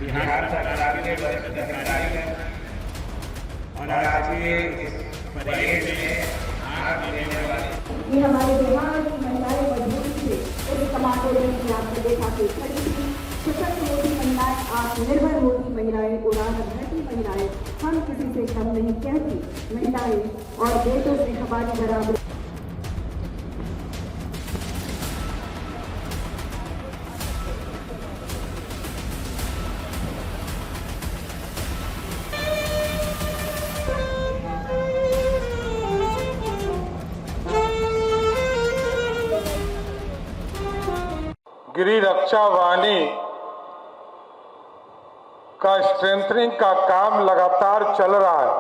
बिहार सरकार के वरिष्ठ अधिकारी हैं और आज के इस परेड में भाग लेने वाले ये हमारे बिहार की महिलाएं मजबूत थी, उस कमांडो ने आपने देखा कि खड़ी थी, सशक्त मोदी महिलाएं, आत्मनिर्भर मोदी महिलाएं, उड़ान भरती महिलाएं, हम किसी से कम नहीं कहती महिलाएं और बेटों से हमारी बराबर। गृह रक्षा वाहिनी का स्ट्रेंथनिंग का काम लगातार चल रहा है।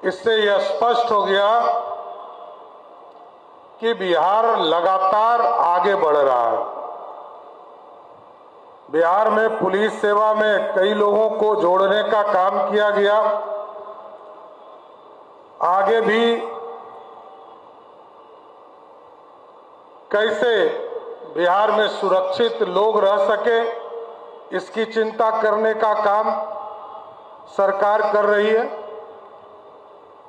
इससे यह स्पष्ट हो गया कि बिहार लगातार आगे बढ़ रहा है। बिहार में पुलिस सेवा में कई लोगों को जोड़ने का काम किया गया। आगे भी कैसे बिहार में सुरक्षित लोग रह सके, इसकी चिंता करने का काम सरकार कर रही है।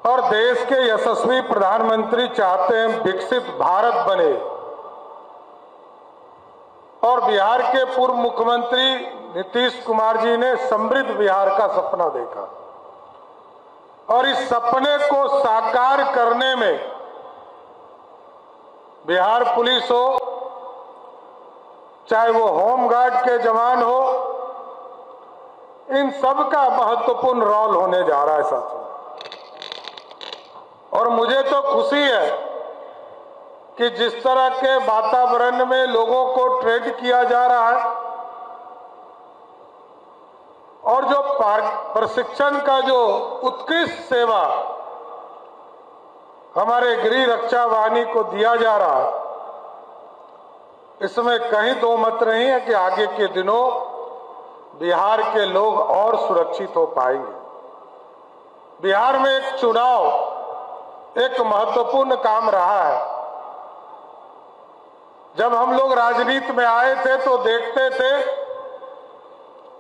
और देश के यशस्वी प्रधानमंत्री चाहते हैं विकसित भारत बने। और बिहार के पूर्व मुख्यमंत्री नीतीश कुमार जी ने समृद्ध बिहार का सपना देखा और इस सपने को साकार करने में बिहार पुलिस हो, चाहे वो होमगार्ड के जवान हो, इन सब का महत्वपूर्ण रोल होने जा रहा है साथियों। और मुझे तो खुशी है कि जिस तरह के वातावरण में लोगों को ट्रेन किया जा रहा है और जो प्रशिक्षण का जो उत्कृष्ट सेवा हमारे गृह रक्षा वाहिनी को दिया जा रहा है, इसमें कहीं दो मत नहीं है कि आगे के दिनों बिहार के लोग और सुरक्षित हो पाएंगे। बिहार में एक चुनाव एक महत्वपूर्ण काम रहा है। जब हम लोग राजनीति में आए थे तो देखते थे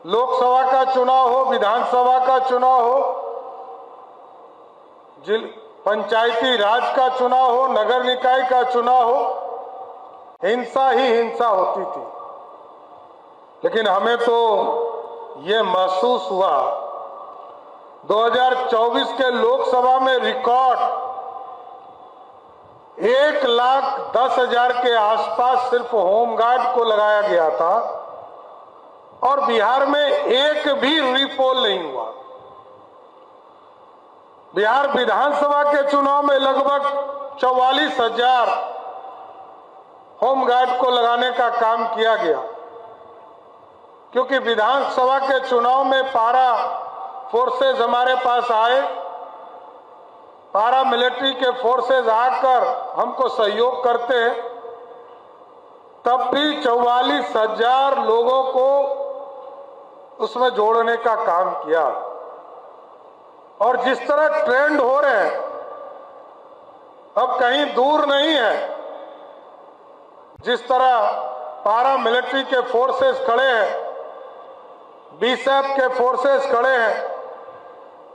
लोकसभा का चुनाव हो, विधानसभा का चुनाव हो, पंचायती राज का चुनाव हो, नगर निकाय का चुनाव हो, हिंसा ही हिंसा होती थी। लेकिन हमें तो ये महसूस हुआ 2024 के लोकसभा में रिकॉर्ड 1,10,000 के आसपास सिर्फ होमगार्ड को लगाया गया था और बिहार में एक भी रीपोल नहीं हुआ। बिहार विधानसभा के चुनाव में लगभग 44,000 होमगार्ड को लगाने का काम किया गया, क्योंकि विधानसभा के चुनाव में पारा फोर्सेज हमारे पास आए, पारा मिलिट्री के फोर्सेज आकर हमको सहयोग करते हैं, तब भी 44,000 लोगों को उसमें जोड़ने का काम किया। और जिस तरह ट्रेंड हो रहे हैं, अब कहीं दूर नहीं है। जिस तरह पारा मिलिट्री के फोर्सेस खड़े हैं, बीएसएफ के फोर्सेस खड़े हैं,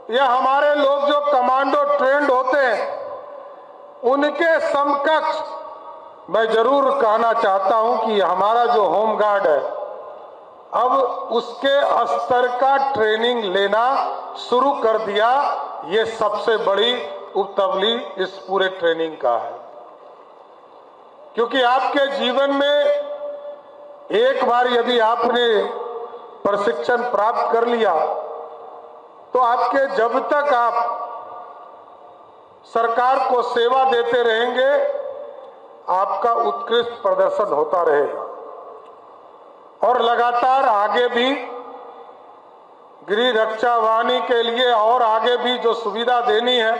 या हमारे लोग जो कमांडो ट्रेंड होते हैं, उनके समकक्ष मैं जरूर कहना चाहता हूं कि हमारा जो होमगार्ड है अब उसके स्तर का ट्रेनिंग लेना शुरू कर दिया। ये सबसे बड़ी उपलब्धि इस पूरे ट्रेनिंग का है, क्योंकि आपके जीवन में एक बार यदि आपने प्रशिक्षण प्राप्त कर लिया तो आपके जब तक आप सरकार को सेवा देते रहेंगे, आपका उत्कृष्ट प्रदर्शन होता रहेगा। और लगातार आगे भी गृह रक्षा वाहिनी के लिए और आगे भी जो सुविधा देनी है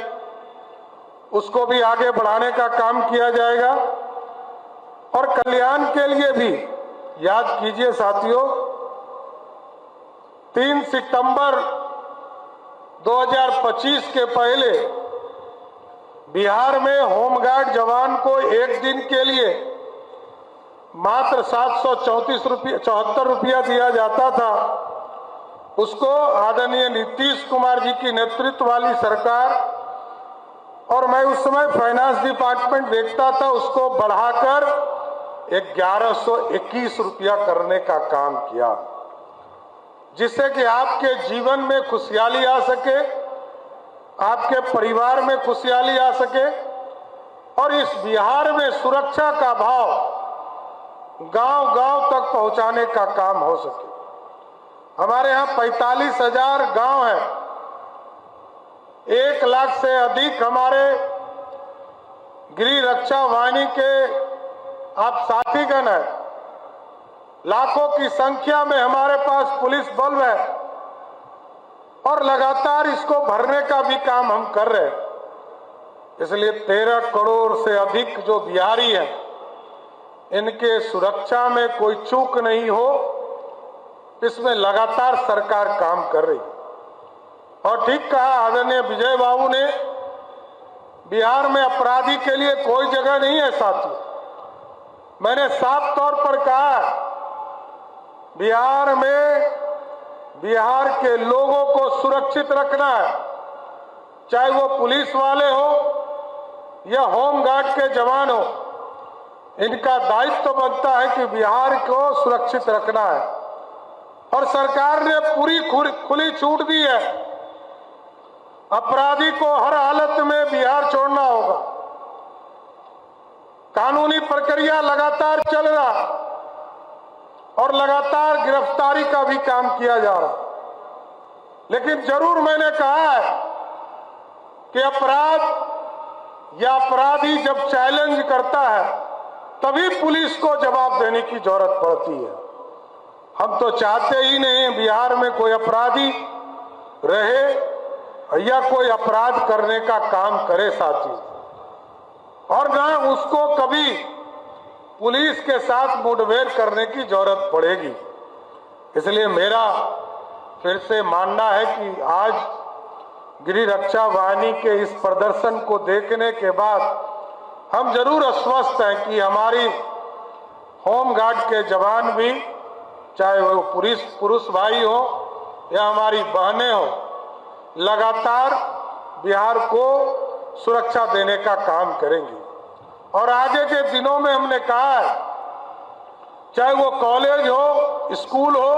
उसको भी आगे बढ़ाने का काम किया जाएगा। और कल्याण के लिए भी याद कीजिए साथियों, 3 सितंबर 2025 के पहले बिहार में होमगार्ड जवान को एक दिन के लिए मात्र 774 रुपया दिया जाता था, उसको आदरणीय नीतीश कुमार जी की नेतृत्व वाली सरकार, और मैं उस समय फाइनेंस डिपार्टमेंट देखता था, उसको बढ़ाकर 1121 रुपया करने का काम किया, जिससे कि आपके जीवन में खुशहाली आ सके, आपके परिवार में खुशहाली आ सके और इस बिहार में सुरक्षा का भाव गांव-गांव तक पहुंचाने का काम हो सके। हमारे यहाँ 45,000 गांव हैं, 1 लाख से अधिक हमारे गृह रक्षा वाहिनी के आप साथीगण हैं, लाखों की संख्या में हमारे पास पुलिस बल है और लगातार इसको भरने का भी काम हम कर रहे हैं। इसलिए 13 करोड़ से अधिक जो बिहारी हैं, इनके सुरक्षा में कोई चूक नहीं हो, इसमें लगातार सरकार काम कर रही है। और ठीक कहा आदरणीय विजय बाबू ने, बिहार में अपराधी के लिए कोई जगह नहीं है साथियों। मैंने साफ तौर पर कहा, बिहार में बिहार के लोगों को सुरक्षित रखना है, चाहे वो पुलिस वाले हो या होमगार्ड के जवान हो, इनका दायित्व तो बनता है कि बिहार को सुरक्षित रखना है। और सरकार ने पूरी खुली छूट दी है, अपराधी को हर हालत में बिहार छोड़ना होगा। कानूनी प्रक्रिया लगातार चल रहा और लगातार गिरफ्तारी का भी काम किया जा रहा, लेकिन जरूर मैंने कहा है कि अपराध या अपराधी जब चैलेंज करता है तभी पुलिस को जवाब देने की जरूरत पड़ती है। हम तो चाहते ही नहीं बिहार में कोई अपराधी रहे या कोई अपराध करने का काम करे साथी, और ना उसको कभी पुलिस के साथ मुठभेड़ करने की जरूरत पड़ेगी। इसलिए मेरा फिर से मानना है कि आज गृह रक्षा वाहिनी के इस प्रदर्शन को देखने के बाद हम जरूर आश्वस्त हैं कि हमारी होमगार्ड के जवान भी, चाहे वो पुरुष भाई हो या हमारी बहनें हो, लगातार बिहार को सुरक्षा देने का काम करेंगी। और आगे के दिनों में हमने कहा है, चाहे वो कॉलेज हो, स्कूल हो,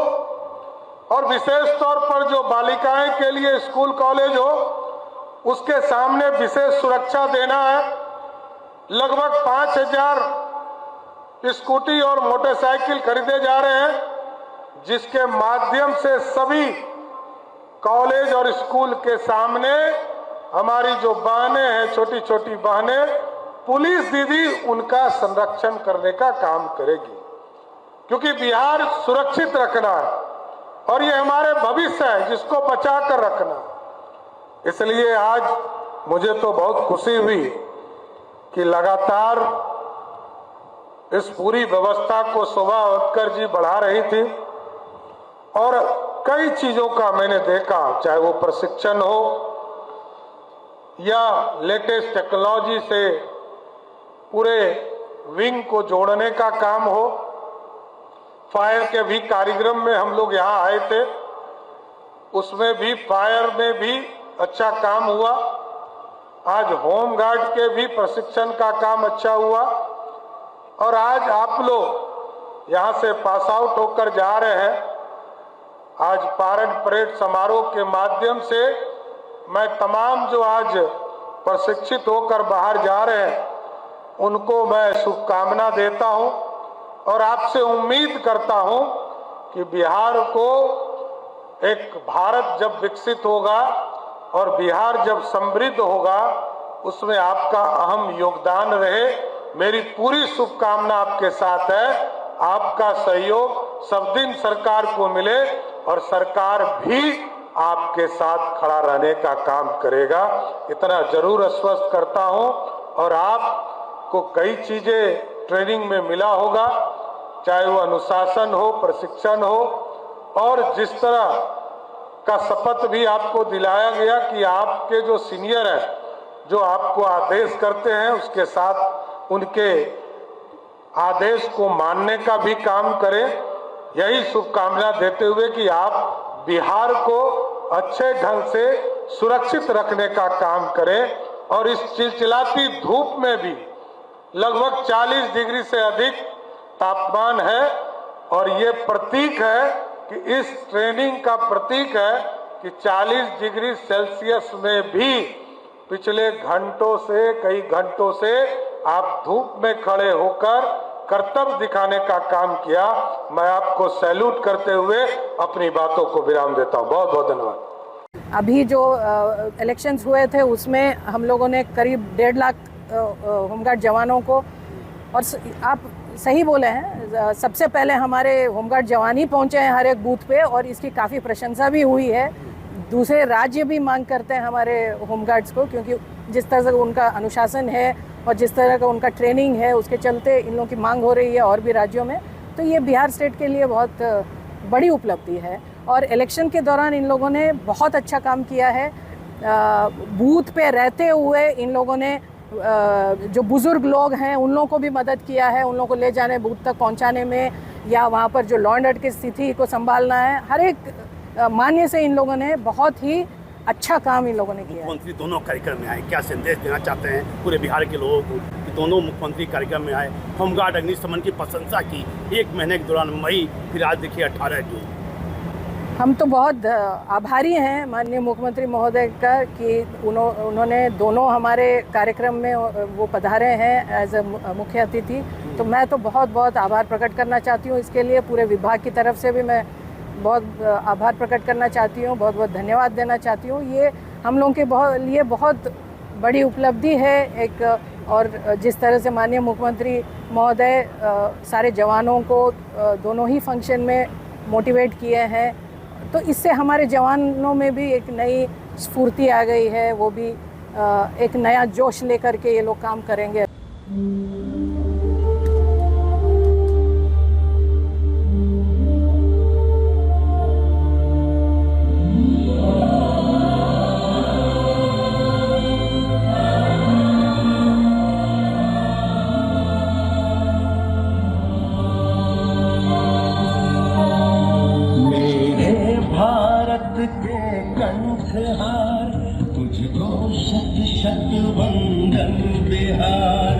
और विशेष तौर पर जो बालिकाएं के लिए स्कूल कॉलेज हो, उसके सामने विशेष सुरक्षा देना है। लगभग 5,000 स्कूटी और मोटरसाइकिल खरीदे जा रहे हैं, जिसके माध्यम से सभी कॉलेज और स्कूल के सामने हमारी जो बहनें हैं, छोटी छोटी बहनें, पुलिस दीदी उनका संरक्षण करने का काम करेगी, क्योंकि बिहार सुरक्षित रखना है और ये हमारे भविष्य है जिसको बचा कर रखना। इसलिए आज मुझे तो बहुत खुशी हुई कि लगातार इस पूरी व्यवस्था को शोभा उत्कर जी बढ़ा रही थी और कई चीजों का मैंने देखा, चाहे वो प्रशिक्षण हो या लेटेस्ट टेक्नोलॉजी से पूरे विंग को जोड़ने का काम हो। फायर के भी कार्यक्रम में हम लोग यहाँ आए थे, उसमें भी फायर में भी अच्छा काम हुआ। आज होमगार्ड के भी प्रशिक्षण का काम अच्छा हुआ और आज आप लोग यहाँ से पास आउट होकर जा रहे हैं। आज परेड समारोह के माध्यम से मैं तमाम जो आज प्रशिक्षित होकर बाहर जा रहे हैं उनको मैं शुभकामना देता हूं और आपसे उम्मीद करता हूं कि बिहार को एक भारत जब विकसित होगा और बिहार जब समृद्ध होगा, उसमें आपका अहम योगदान रहे। मेरी पूरी शुभकामना आपके साथ है। आपका सहयोग सब दिन सरकार को मिले और सरकार भी आपके साथ खड़ा रहने का काम करेगा, इतना जरूर आश्वस्त करता हूं। और आपको कई चीजें ट्रेनिंग में मिला होगा, चाहे वो अनुशासन हो, प्रशिक्षण हो, और जिस तरह का शपथ भी आपको दिलाया गया कि आपके जो सीनियर हैं, जो आपको आदेश करते हैं, उसके साथ उनके आदेश को मानने का भी काम करें। यही शुभकामना देते हुए कि आप बिहार को अच्छे ढंग से सुरक्षित रखने का काम करें और इस चिलचिलाती धूप में भी लगभग 40 डिग्री से अधिक तापमान है और ये प्रतीक है कि इस ट्रेनिंग का प्रतीक है कि 40 डिग्री सेल्सियस में भी पिछले घंटों से कई घंटों से आप धूप में खड़े होकर कर्तव्य दिखाने का काम किया। मैं आपको सैल्यूट करते हुए अपनी बातों को विराम देता हूं। बहुत बहुत धन्यवाद। अभी जो इलेक्शंस हुए थे उसमें हम लोगों ने करीब 1.5 लाख होमगार्ड जवानों को, और आप सही बोले हैं, सबसे पहले हमारे होमगार्ड जवान ही पहुंचे हैं हर एक बूथ पे और इसकी काफ़ी प्रशंसा भी हुई है। दूसरे राज्य भी मांग करते हैं हमारे होमगार्ड्स को, क्योंकि जिस तरह से उनका अनुशासन है और जिस तरह का उनका ट्रेनिंग है उसके चलते इन लोगों की मांग हो रही है और भी राज्यों में। तो ये बिहार स्टेट के लिए बहुत बड़ी उपलब्धि है और इलेक्शन के दौरान इन लोगों ने बहुत अच्छा काम किया है। बूथ पे रहते हुए इन लोगों ने जो बुज़ुर्ग लोग हैं उन लोगों को भी मदद किया है, उन लोगों को ले जाने बूथ तक पहुंचाने में या वहाँ पर जो लॉ एंड ऑर्डर की स्थिति को संभालना है, हर एक मान्य से इन लोगों ने बहुत ही अच्छा काम इन लोगों ने किया। मुख्यमंत्री दोनों कार्यक्रम में आए, क्या संदेश देना चाहते हैं पूरे बिहार के लोगों को कि दोनों मुख्यमंत्री कार्यक्रम में आए, होमगार्ड अग्निशमन की प्रशंसा की 1 महीने के दौरान मई, फिर आज देखिए 18 जून। हम तो बहुत आभारी हैं माननीय मुख्यमंत्री महोदय का कि उन्होंने दोनों हमारे कार्यक्रम में वो पधारे हैं एज अ मुख्य अतिथि। तो मैं तो बहुत बहुत आभार प्रकट करना चाहती हूँ इसके लिए। पूरे विभाग की तरफ से भी मैं बहुत आभार प्रकट करना चाहती हूँ, बहुत बहुत धन्यवाद देना चाहती हूँ। ये हम लोगों के लिए बहुत बड़ी उपलब्धि है एक, और जिस तरह से माननीय मुख्यमंत्री महोदय सारे जवानों को दोनों ही फंक्शन में मोटिवेट किए हैं, तो इससे हमारे जवानों में भी एक नई स्फूर्ति आ गई है। वो भी एक नया जोश लेकर के ये लोग काम करेंगे। के कंठहार तुझको शत शत वंदन बिहार।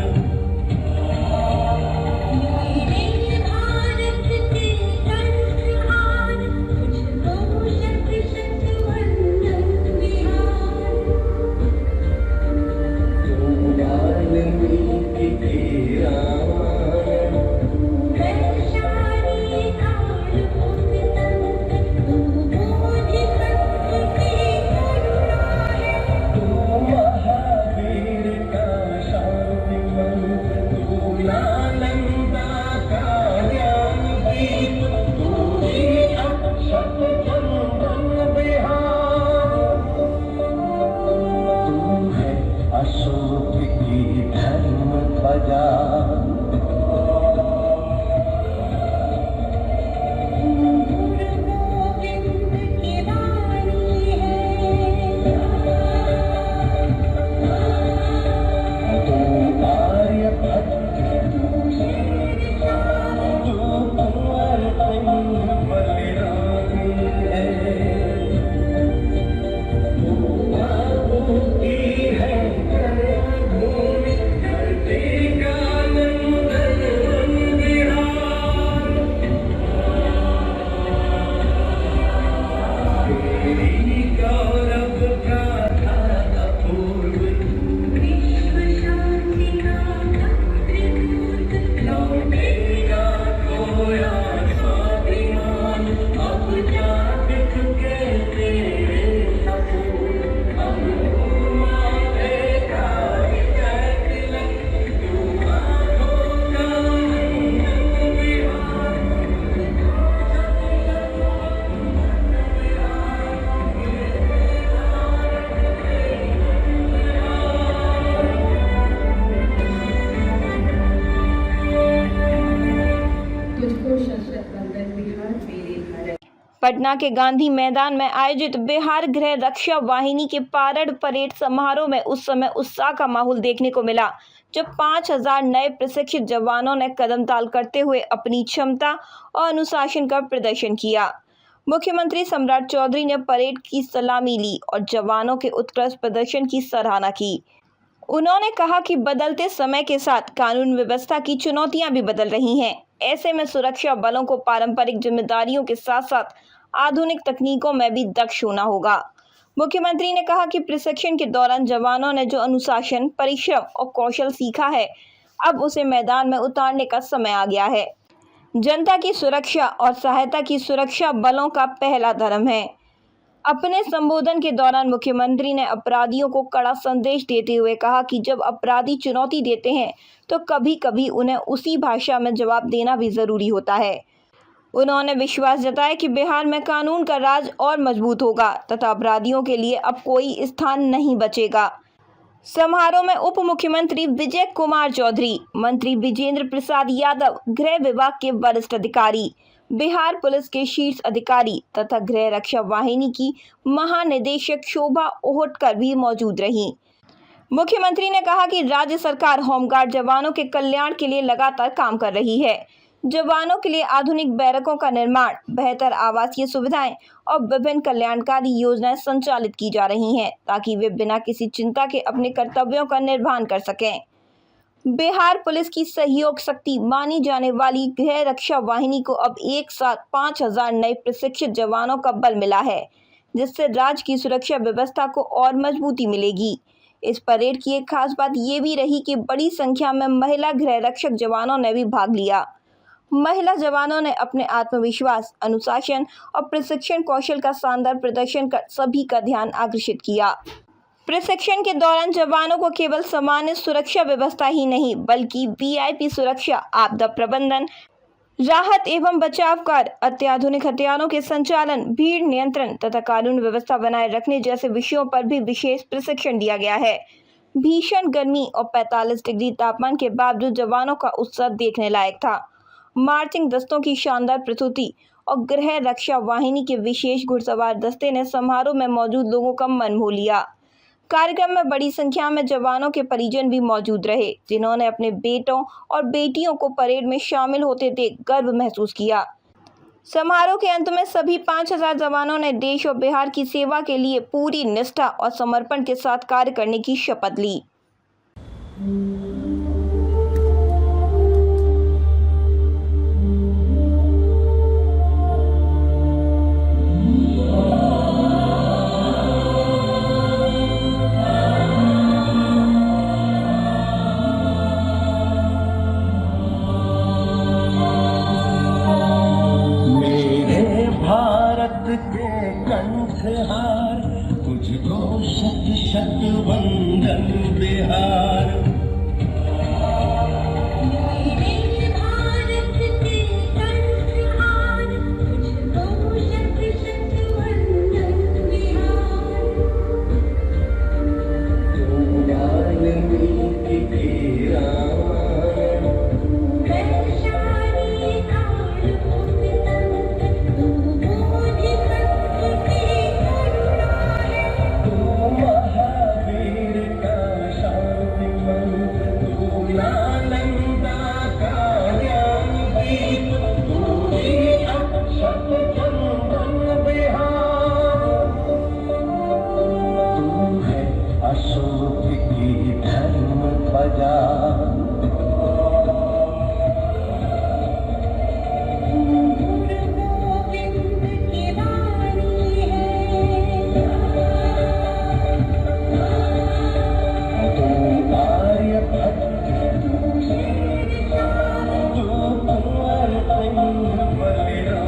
मेरे भारत के कंठहार तुझको शत शत वंदन बिहार। तू वाल्मीकि के रामायण वैशाली काल अशोक की धर्म ध्वजा। पटना के गांधी मैदान में आयोजित बिहार गृह रक्षा वाहिनी के पारेड परेड समारोह में उस समय उत्साह का माहौल देखने को मिला। जब 5000 नए प्रशिक्षित जवानों ने कदम ताल करते हुए अपनी क्षमता और अनुशासन का प्रदर्शन किया। मुख्यमंत्री सम्राट चौधरी ने परेड की सलामी ली और जवानों के उत्कृष्ट प्रदर्शन की सराहना की। उन्होंने कहा कि बदलते समय के साथ कानून व्यवस्था की चुनौतियां भी बदल रही हैं। ऐसे में सुरक्षा बलों को पारंपरिक जिम्मेदारियों के साथ साथ आधुनिक तकनीकों में भी दक्ष होना होगा। मुख्यमंत्री ने कहा कि प्रशिक्षण के दौरान जवानों ने जो अनुशासन, परिश्रम और कौशल सीखा है, अब उसे मैदान में उतारने का समय आ गया है। जनता की सुरक्षा और सहायता की सुरक्षा बलों का पहला धर्म है। अपने संबोधन के दौरान मुख्यमंत्री ने अपराधियों को कड़ा संदेश देते हुए कहा कि जब अपराधी चुनौती देते हैं तो कभी कभी उन्हें उसी भाषा में जवाब देना भी जरूरी होता है। उन्होंने विश्वास जताया कि बिहार में कानून का राज और मजबूत होगा तथा अपराधियों के लिए अब कोई स्थान नहीं बचेगा। समारोह में उप मुख्यमंत्री विजय कुमार चौधरी, मंत्री विजेंद्र प्रसाद यादव, गृह विभाग के वरिष्ठ अधिकारी, बिहार पुलिस के शीर्ष अधिकारी तथा गृह रक्षा वाहिनी की महानिदेशक शोभा ओहटकर भी मौजूद रहीं। मुख्यमंत्री ने कहा कि राज्य सरकार होमगार्ड जवानों के कल्याण के लिए लगातार काम कर रही है। जवानों के लिए आधुनिक बैरकों का निर्माण, बेहतर आवासीय सुविधाएं और विभिन्न कल्याणकारी योजनाएं संचालित की जा रही हैं ताकि वे बिना किसी चिंता के अपने कर्तव्यों का निर्वहन कर सकें। बिहार पुलिस की सहयोग शक्ति मानी जाने वाली गृह रक्षा वाहिनी को अब एक साथ 5000 नए प्रशिक्षित जवानों का बल मिला है, जिससे राज्य की सुरक्षा व्यवस्था को और मजबूती मिलेगी। इस परेड की एक खास बात ये भी रही कि बड़ी संख्या में महिला गृह रक्षक जवानों ने भी भाग लिया। महिला जवानों ने अपने आत्मविश्वास, अनुशासन और प्रशिक्षण कौशल का शानदार प्रदर्शन कर सभी का ध्यान आकर्षित किया। प्रशिक्षण के दौरान जवानों को केवल सामान्य सुरक्षा व्यवस्था ही नहीं बल्कि वीआईपी सुरक्षा, आपदा प्रबंधन, राहत एवं बचाव कार्य, अत्याधुनिक हथियारों के संचालन, भीड़ नियंत्रण तथा कानून व्यवस्था बनाए रखने जैसे विषयों पर भी विशेष प्रशिक्षण दिया गया है। भीषण गर्मी और 45 डिग्री तापमान के बावजूद जवानों का उत्साह देखने लायक था। मार्चिंग दस्तों की शानदार प्रस्तुति और गृह रक्षा वाहिनी के विशेष घुड़सवार दस्ते ने समारोह में मौजूद लोगों का मन मोह लिया। कार्यक्रम में बड़ी संख्या में जवानों के परिजन भी मौजूद रहे, जिन्होंने अपने बेटों और बेटियों को परेड में शामिल होते देख गर्व महसूस किया। समारोह के अंत में सभी 5000 जवानों ने देश और बिहार की सेवा के लिए पूरी निष्ठा और समर्पण के साथ कार्य करने की शपथ ली। के कंठहार तुझको शत शत वंदन बिहार। मेरे भारत के कंठहार तुझको शत शत वंदन बिहार। तू वाल्मीकि के रामायण, वैशाली काल महावीर का शांति मंत्र, तू नालंदा का ज्ञान दीप, तू ही अक्षत चंदन बिहार। तू है अशोक की धर्म ध्वजा, Thank you.